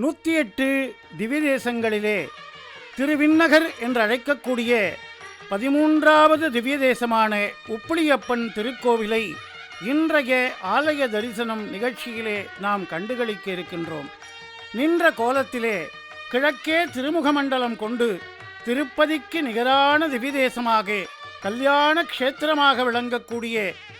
108 திவ்ய தேசங்களிலே திருவிண்ணகர் என்று அழைக்கக்கூடிய 13வது திவ்ய தேசமான உப்பிலியப்பன் திருக்கோவிலை இன்றைய ஆலய தரிசனம் நிகழ்ச்சியிலே நாம் கண்டுகளிக்க இருக்கின்றோம். நின்ற கோலத்திலே கிழக்கே திருமுகமண்டலம் கொண்டு திருப்பதிக்கு நிகரான திவ்ய தேசமாக கல்யாண க்ஷேத்திரமாக விளங்கக்கூடிய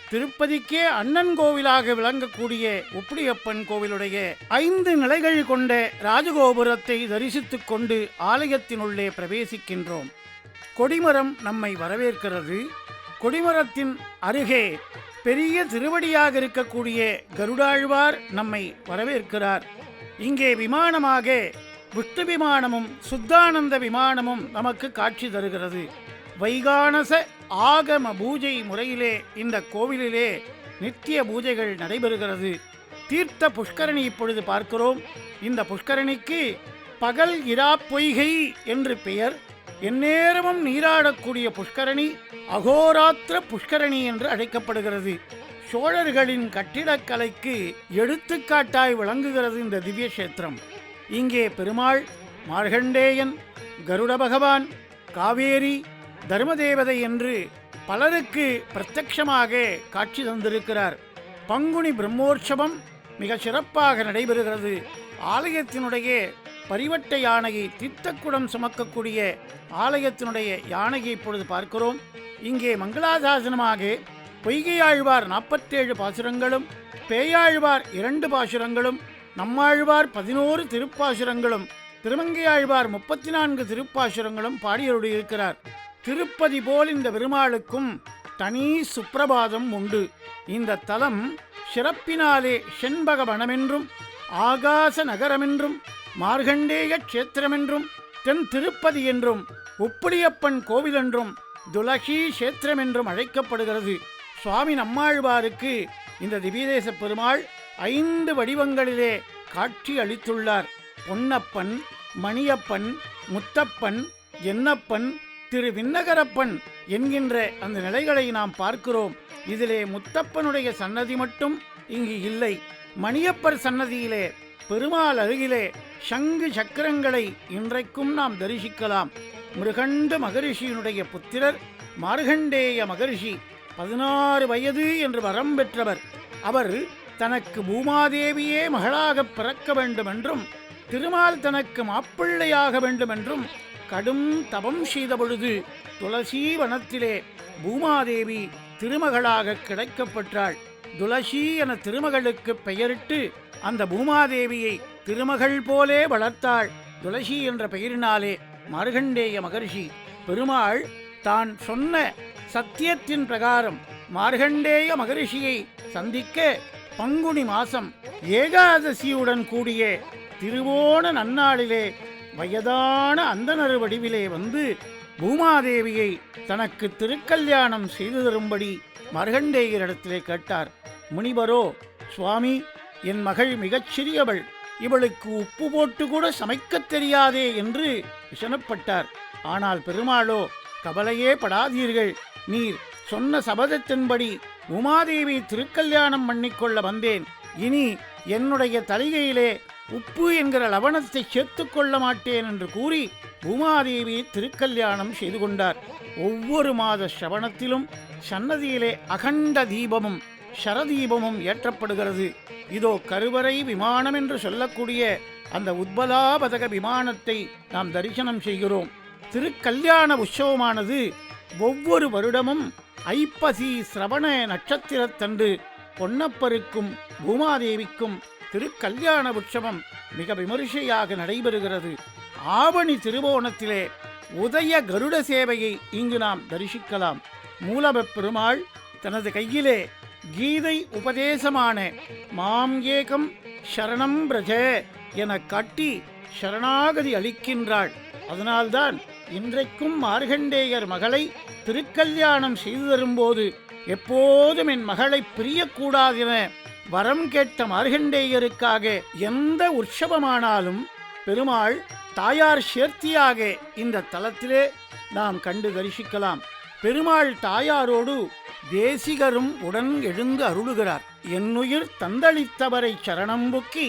திருப்பதிக்கே அண்ணன் கோவிலாக விளங்கக்கூடிய உப்பிலியப்பன் கோவிலுடைய 5 நிலைகள் கொண்ட ராஜகோபுரத்தை தரிசித்துக் கொண்டு ஆலயத்தினுள்ளே பிரவேசிக்கின்றோம். கொடிமரம் நம்மை வரவேற்கிறது. கொடிமரத்தின் அருகே பெரிய திருவடியாக இருக்கக்கூடிய கருடாழ்வார் நம்மை வரவேற்கிறார். இங்கே விமானமாக விஷ்ணு விமானமும் சுத்தானந்த விமானமும் நமக்கு காட்சி தருகிறது. வைகானச ஆகம பூஜை முறையிலே இந்த கோவிலிலே நித்திய பூஜைகள் நடைபெறுகிறது. தீர்த்த புஷ்கரணி இப்பொழுது பார்க்கிறோம். இந்த புஷ்கரணிக்கு பகல் இரா பொய்கை என்று பெயர். எந்நேரமும் நீராடக்கூடிய புஷ்கரணி அகோராத்திர புஷ்கரணி என்று அழைக்கப்படுகிறது. சோழர்களின் கட்டிடக்கலைக்கு எடுத்துக்காட்டாய் விளங்குகிறது இந்த திவ்ய கஷேத்திரம். இங்கே பெருமாள், மார்கண்டேயன், கருட பகவான், காவேரி, தர்மதேவதை என்று பலருக்கு பிரத்யட்சமாக காட்சி தந்திருக்கிறார். பங்குனி பிரம்மோற்சவம் மிக சிறப்பாக நடைபெறுகிறது. ஆலயத்தினுடைய பரிவட்ட யானையை தீர்த்தக்குடம் சுமக்கக்கூடிய ஆலயத்தினுடைய யானையை இப்பொழுது பார்க்கிறோம். இங்கே மங்களாசாசனமாக பொய்கையாழ்வார் 47 பாசுரங்களும், பேயாழ்வார் 2 பாசுரங்களும், நம்மாழ்வார் 11 திருப்பாசுரங்களும், திருமங்கையாழ்வார் 34 திருப்பாசுரங்களும் பாடியருளியிருக்கிறார். திருப்பதி போல் இந்த பெருமாளுக்கும் தனி சுப்பிரபாதம் உண்டு. இந்த தலம் சிறப்பினாலே செண்பக வனமென்றும், ஆகாச நகரமென்றும், மார்கண்டேய க்ஷேத்திரமென்றும், தென் திருப்பதி என்றும், உப்பிலியப்பன் கோவில் என்றும், துளசி கஷேத்திரம் என்றும் அழைக்கப்படுகிறது. சுவாமி நம்மாழ்வாருக்கு இந்த திவ்யதேச பெருமாள் 5 வடிவங்களிலே காட்சி அளித்துள்ளார். பொன்னப்பன், மணியப்பன், முத்தப்பன், என்னப்பன், திருவிண்ணகரப்பன் என்கின்ற அந்த நிலைகளை நாம் பார்க்கிறோம். இதிலே முத்தப்பனுடைய சன்னதி மட்டும் இங்கு இல்லை. மணியப்பர் சன்னதியிலே பெருமாள் அருகிலே சங்கு சக்கரங்களை இன்றைக்கும் நாம் தரிசிக்கலாம். மிருகண்ட மகரிஷியினுடைய புத்திரர் மார்கண்டேய மகரிஷி 16 வயது என்று வரம் பெற்றவர். அவர் தனக்கு பூமாதேவியே மகளாக பிறக்க வேண்டுமென்றும், திருமால் தனக்கு மாப்பிள்ளையாக வேண்டுமென்றும் கடும் தபம் செய்த பொழுது துளசி வனத்திலே பூமாதேவி திருமகளாக கிடைக்கப்பெற்றாள். துளசி என திருமகளுக்கு பெயரிட்டு அந்த பூமாதேவியை திருமகள் போலே வளர்த்தாள். துளசி என்ற பெயரினாலே மார்கண்டேய மகரிஷி பெருமாள் தான் சொன்ன சத்தியத்தின் பிரகாரம் மார்கண்டேய மகரிஷியை சந்திக்க பங்குனி மாசம் ஏகாதசியுடன் கூடிய திருவோண நன்னாளிலே வயதான அந்தணர் வடிவிலே வந்து பூமாதேவியை தனக்கு திருக்கல்யாணம் செய்து தரும்படி மார்கண்டேயரிடத்திலே கேட்டார். முனிவரோ, சுவாமி, என் மகள் மிகச் சிறியவள், இவளுக்கு உப்பு போட்டு கூட சமைக்கத் தெரியாதே என்று விஷனப்பட்டார். ஆனால் பெருமாளோ, கவலையே படாதீர்கள், நீர் சொன்ன சபதத்தின்படி உமாதேவி திருக்கல்யாணம் பண்ணிக்கொள்ள வந்தேன். இனி என்னுடைய தலிகையிலே உப்பு என்கிற லவணத்தை சேர்த்துக் கொள்ள மாட்டேன் என்று கூறி உமாதேவி திருக்கல்யாணம் செய்து கொண்டார். ஒவ்வொரு மாத ஸ்ரவணத்திலும் சன்னதியிலே அகண்ட தீபமும் சரதீபமும் ஏற்றப்படுகிறது. இதோ கருவறை விமானம் என்று சொல்லக்கூடிய அந்த உத்பலாபதக விமானத்தை நாம் தரிசனம் செய்கிறோம். திருக்கல்யாண உற்சவமானது ஒவ்வொரு வருடமும் ஐப்பசி சிரவண நட்சத்திரத்தன்று பொன்னப்பருக்கும் பூமாதேவிக்கும் திருக்கல்யாண உற்சவம் மிக விமரிசையாக நடைபெறுகிறது. ஆவணி திருவோணத்திலே உதய கருட சேவையை இங்கு நாம் தரிசிக்கலாம். மூலவப் பெருமாள் தனது கையிலே கீதை உபதேசமான மாம் ஏகம் சரணம் பிரஜ என காட்டி சரணாகதி அளிக்கின்றாள். அதனால்தான் இன்றைக்கும் மார்கண்டேயர் மகளை திருக்கல்யாணம் செய்து தரும்போது எப்போதும் என் மகளை பிரியக்கூடாதென வரம் கேட்ட மார்கண்டேயருக்காக எந்த உற்சவமானாலும் பெருமாள் தாயார் சேர்த்தியாக இந்த தலத்திலே நாம் கண்டு தரிசிக்கலாம். பெருமாள் தாயாரோடு தேசிகரும் உடன் எழுந்து அருளுகிறார். என்னுயிர் தந்தளித்தவரை சரணம்புக்கி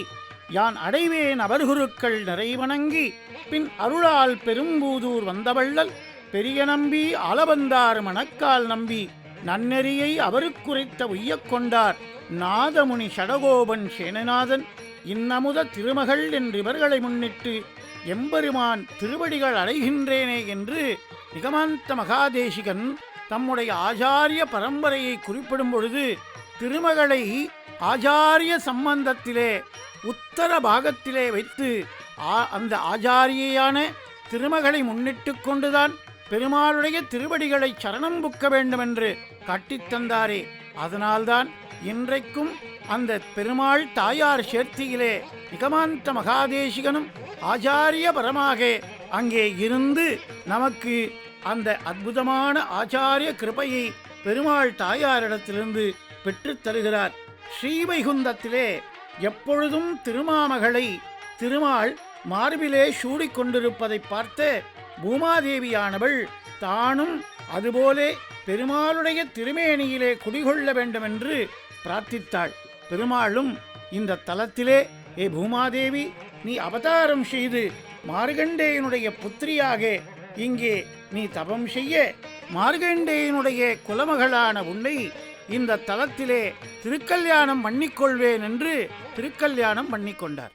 யான் அடைவேன் அவர்குருக்கள் நிறைவணங்கி பின் அருளால் பெரும்பூதூர் வந்தவள்ளல் பெரிய நம்பி ஆலவந்தார் மணக்கால் நம்பி நன்னெறியை அவருக்குரைத்த உய்யக் கொண்டார் நாதமுனி ஷடகோபன் சேனநாதன் இன்னமுத திருமகள் என்று இவர்களை முன்னிட்டு எம்பெருமான் திருவடிகள் அடைகின்றேனே என்று நிகமாந்த மகாதேசிகன் தம்முடைய ஆச்சாரிய பரம்பரையை குறிப்பிடும் பொழுது திருமகளை ஆச்சாரிய சம்பந்தத்திலே உத்தர பாகத்திலே வைத்து அந்த ஆச்சாரியையான திருமகளை முன்னிட்டு கொண்டுதான் பெருமாளுடைய திருவடிகளை சரணம் புக்க வேண்டுமென்று காட்டித்தந்தாரே. அதனால்தான் இன்றைக்கும் அந்த பெருமாள் தாயார் சேர்த்தியிலே நிகமாந்த மகாதேசிகனும் ஆச்சாரிய பரமாக அங்கே இருந்து நமக்கு அந்த அற்புதமான ஆச்சாரிய கிருபையை பெருமாள் தாயாரிடத்திலிருந்து பெற்றுத் தருகிறார். ஸ்ரீவைகுந்தத்திலே எப்பொழுதும் திருமாமகளை திருமால் மார்பிலே சூடிக்கொண்டிருப்பதை பார்த்த பூமாதேவியானவள் தானும் அதுபோலே பெருமாளுடைய திருமேனியிலே குடிகொள்ள வேண்டுமென்று பிரார்த்தித்தாள். பெருமாளும் இந்த தலத்திலே, ஏ பூமாதேவி, நீ அவதாரம் செய்து மார்கண்டேயனுடைய புத்திரியாக இங்கே நீ தபம் செய்ய மார்கண்டேயனுடைய குலமகளான உன்னை இந்த தலத்திலே திருக்கல்யாணம் பண்ணிக்கொள்வேன் என்று திருக்கல்யாணம் பண்ணிக்கொண்டார்.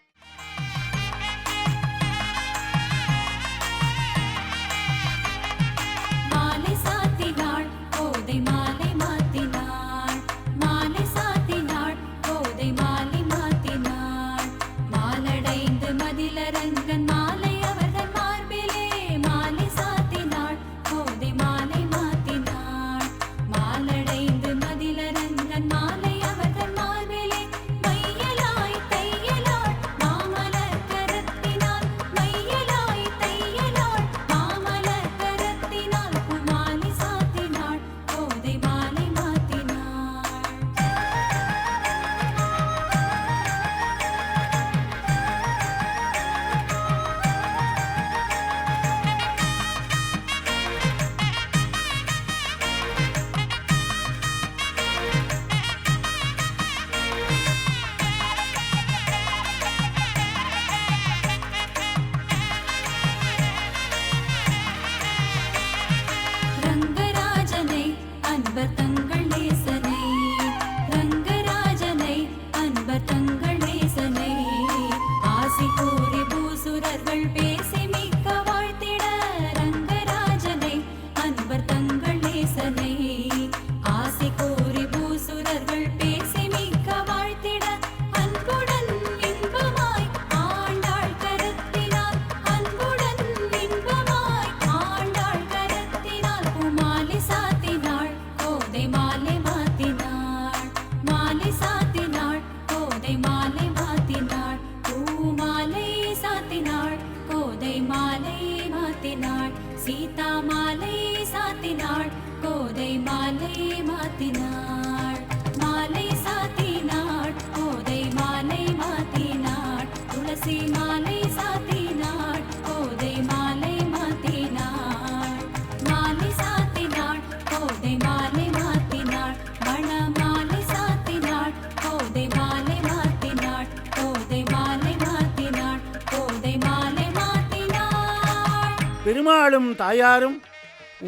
சீதா மாலை சாத்தினாள், கோதை மாலை மாத்தினாள். மாலை சாத்தினாள், கோதை மாலை மாத்தினாள். துளசி மாலை சாத்தினாள், கோதை மாலை மாத்தினாள். மாலை சாத்தினாள், கோதை மாலை மாத்தினாள். மண மாலை சாத்தினாள், கோதை மாலை மாத்தினாள். கோதை மாலை மாத்தினாள், கோதை மாலை மாத்தினாள். பெருமாளும் தாயாரும்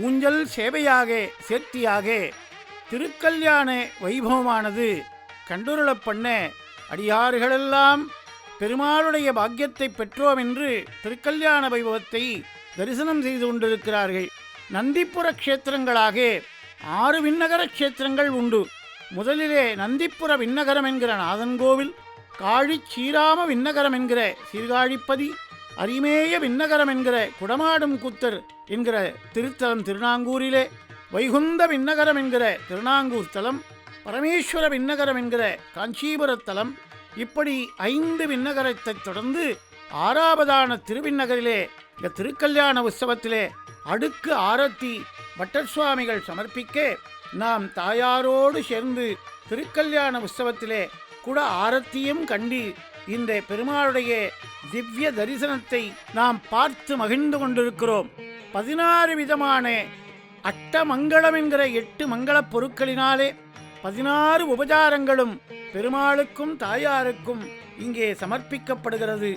ஊஞ்சல் சேவையாக சேர்த்தியாக திருக்கல்யாண வைபவமானது கண்டுருளப் பண்ண அடியார்களெல்லாம் பெருமாளுடைய பாக்கியத்தை பெற்றோம் என்று திருக்கல்யாண வைபவத்தை தரிசனம் செய்து கொண்டிருக்கிறார்கள். நந்திப்புர க்ஷேத்திரங்களாக 6 விண்ணகர க்ஷேத்திரங்கள் உண்டு. முதலிலே நந்திப்புர விண்ணகரம் என்கிற நாதன்கோவில், காழி சீராம விண்ணகரம் என்கிற சீர்காழிப்பதி, அரிமேய விண்ணகரம் என்கிற குடமாடும் கூத்தர் என்கிற திருத்தலம் திருநாங்கூரிலே, வைகுந்த விண்ணகரம் என்கிற திருநாங்கூர் தலம், பரமேஸ்வர விண்ணகரம் என்கிற காஞ்சிபுரத்தலம், இப்படி 5 விண்ணகரத்தைத் தொடர்ந்து 6வதான திருவிண்ணகரிலே இந்த திருக்கல்யாண உற்சவத்திலே அடுக்கு ஆரத்தி பட்டர் சுவாமிகள் சமர்ப்பிக்க நாம் தாயாரோடு சேர்ந்து திருக்கல்யாண உற்சவத்திலே கூட ஆரத்தியும் கண்டு இந்த பெருமாளுடைய திவ்ய தரிசனத்தை நாம் பார்த்து மகிழ்ந்து கொண்டிருக்கிறோம். 16 விதமான அட்டமங்களம் என்கிற 8 மங்களப் பொருட்களினாலே 16 உபசாரங்களும் பெருமாளுக்கும் தாயாருக்கும் இங்கே சமர்ப்பிக்கப்படுகிறது.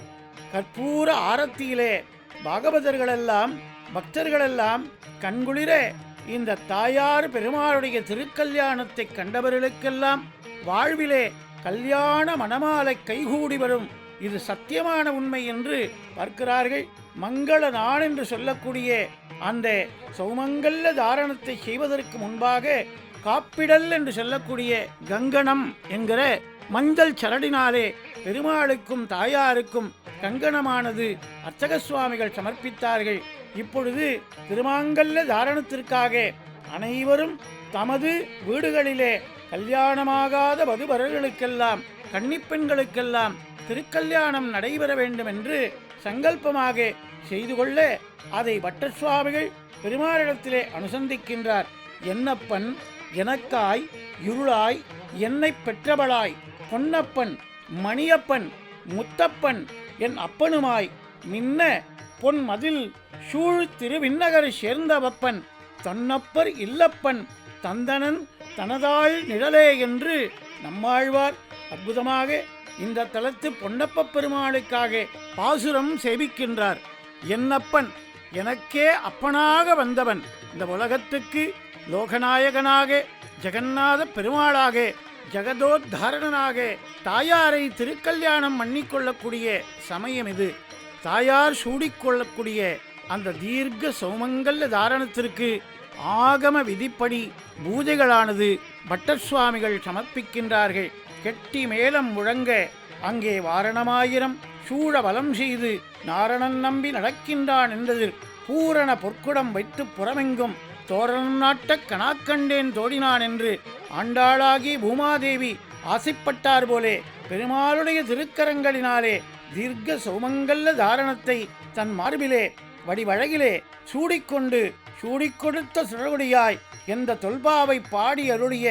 கற்பூர ஆரத்தியிலே பாகவதர்களெல்லாம் பக்தர்களெல்லாம் கண்குளிர இந்த தாயார் பெருமாளுடைய திருக்கல்யாணத்தை கண்டவர்களுக்கெல்லாம் வாழ்விலே கல்யாண மணமாலை கைகூடி வரும். இது சத்தியமான உண்மை என்று பார்க்கிறார்கள். மங்கள நாள் என்று சொல்லக்கூடிய அந்த சௌமங்கல்ல தாரணத்தை செய்வதற்கு முன்பாக காப்பிடல் என்று சொல்லக்கூடிய கங்கணம் என்கிற மஞ்சள் சரடினாலே பெருமாளுக்கும் தாயாருக்கும் கங்கணமானது அர்ச்சக சுவாமிகள் சமர்ப்பித்தார்கள். இப்பொழுது திருமாங்கல்ய தாரணத்திற்காக அனைவரும் தமது வீடுகளிலே கல்யாணமாகாத வதுவரர்களுக்கெல்லாம் கன்னிப்பெண்களுக்கெல்லாம் திருக்கல்யாணம் நடைபெற வேண்டும் என்று சங்கல்பமாக செய்து கொள்ள அதை பட்டர் சுவாமிகள் பெருமாளிடத்திலே அனுசந்திக்கின்றார். என்னப்பன் எனக்காய் இருளாய் என்னை பெற்றவளாய் பொன்னப்பன் மணியப்பன் முத்தப்பன் என் அப்பனுமாய் மின்ன பொன் மதில் சூழ் திருவிண்ணகரை சேர்ந்தவப்பன் தன்னப்பர் இல்லப்பன் தந்தனன் தனதாள் நிழலே என்று நம்மாழ்வார் அற்புதமாக இந்த தலத்து பொன்னப்ப பெருமாளுக்காக பாசுரம் சேவிக்கின்றார். என்னப்பன் எனக்கே அப்பனாக வந்தவன், இந்த உலகத்துக்கு லோகநாயகனாக ஜெகநாத பெருமாளாக ஜெகதோத்தாரணனாக தாயாரை திருக்கல்யாணம் பண்ணிக்கொள்ளக்கூடிய சமயம் இது. தாயார் சூடிக்கொள்ளக்கூடிய அந்த தீர்க்க சௌமங்கல்ய தாரணத்திற்கு ஆகம விதிப்படி பூஜைகளானது பட்டர் சுவாமிகள் சமர்ப்பிக்கின்றார்கள். கெட்டி மேளம் முழங்க அங்கே வாரணமாயிரம் சூழ வலம் செய்து நாரணன் நம்பி நடக்கின்றான் என்றதில் பூரண பொற்குடம் வைத்து புறமெங்கும் தோரணம் நாட்ட கணாக்கண்டேன் தோடினான் என்று ஆண்டாளாகி பூமாதேவி ஆசைப்பட்டார் போலே பெருமாளுடைய திருக்கரங்களினாலே தீர்க்க சௌமங்கல்ல தாரணத்தை தன் மார்பிலே வடிவழகிலே சூடிக்கொடுத்த சுடகுடியாய் எந்த தொல்பாவை பாடி அருளிய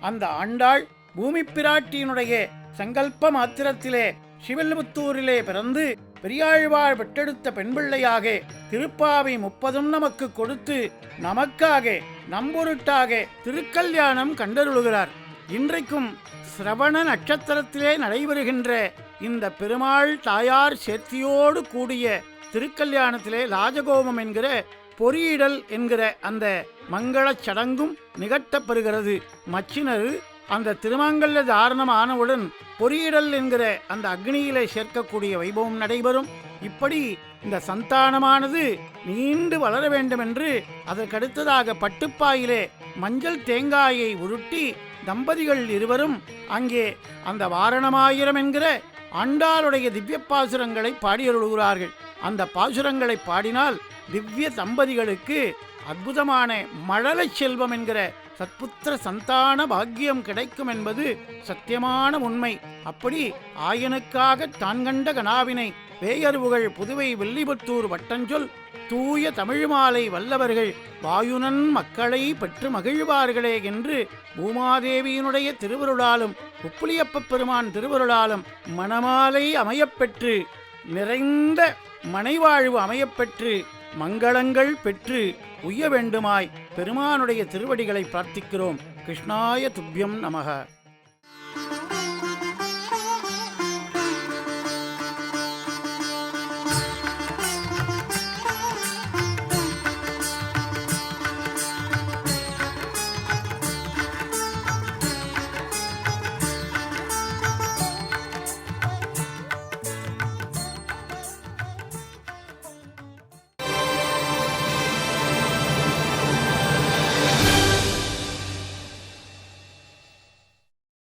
அந்த ஆண்டாள் பூமி பிராட்டியினுடைய சங்கல்ப மாத்திரத்திலே சிவல்புத்தூரிலே பிறந்து பெரியாழ்வார் பெற்றெடுத்த பெண்பிள்ளையாக திருப்பாவை 30 நமக்கு கொடுத்து நமக்காக நம்பொருட்டாக திருக்கல்யாணம் கண்டருளுகிறார். இன்றைக்கும் சிரவண நட்சத்திரத்திலே நடைபெறுகின்ற இந்த பெருமாள் தாயார் சேர்த்தியோடு கூடிய திருக்கல்யாணத்திலே ராஜகோபம் என்கிற பொறியிடல் என்கிற அந்த மங்களச் சடங்கும் நிகழ்த்தப்பெறுகிறது. மச்சினர் அந்த திருமாங்கல்ய தாரணம் ஆனவுடன் பொறியிடல் என்கிற அந்த அக்னியிலே சேர்க்கக்கூடிய வைபவம் நடைபெறும். இப்படி இந்த சந்தானமானது நீண்டு வளர வேண்டும் என்று அதற்கடுத்ததாக பட்டுப்பாயிலே மஞ்சள் தேங்காயை உருட்டி தம்பதிகள் இருவரும் அங்கே அந்த வாரணமாயிரம் என்கிற ஆண்டாளுடைய திவ்ய பாசுரங்களை பாடியருளுகிறார்கள். அந்த பாசுரங்களை பாடினால் திவ்ய தம்பதிகளுக்கு அற்புதமான மழலை செல்வம் என்கிற சத்புத்திர சந்தான பாக்கியம் கிடைக்கும் என்பது சத்தியமான உண்மை. அப்படி ஆயனுக்காக தான் கண்ட கனாவினை வேயர்வுகள் புதுவை வில்லிபுத்தூர் வட்டஞ்சொல் தூய தமிழ் மாலை வல்லவர்கள் வாயுனன் மக்களை பெற்று மகிழ்வார்களே என்று பூமாதேவியினுடைய திருவருளாலும் உப்புலியப்ப பெருமான் திருவருளாலும் மணமாலை அமையப்பெற்று நிறைந்த மனைவாழ்வு அமையப்பெற்று மங்களங்கள் பெற்று உய்ய வேண்டுமாய் பெருமானுடைய திருவடிகளை பிரார்த்திக்கிறோம். கிருஷ்ணாய துப்யம் நமக.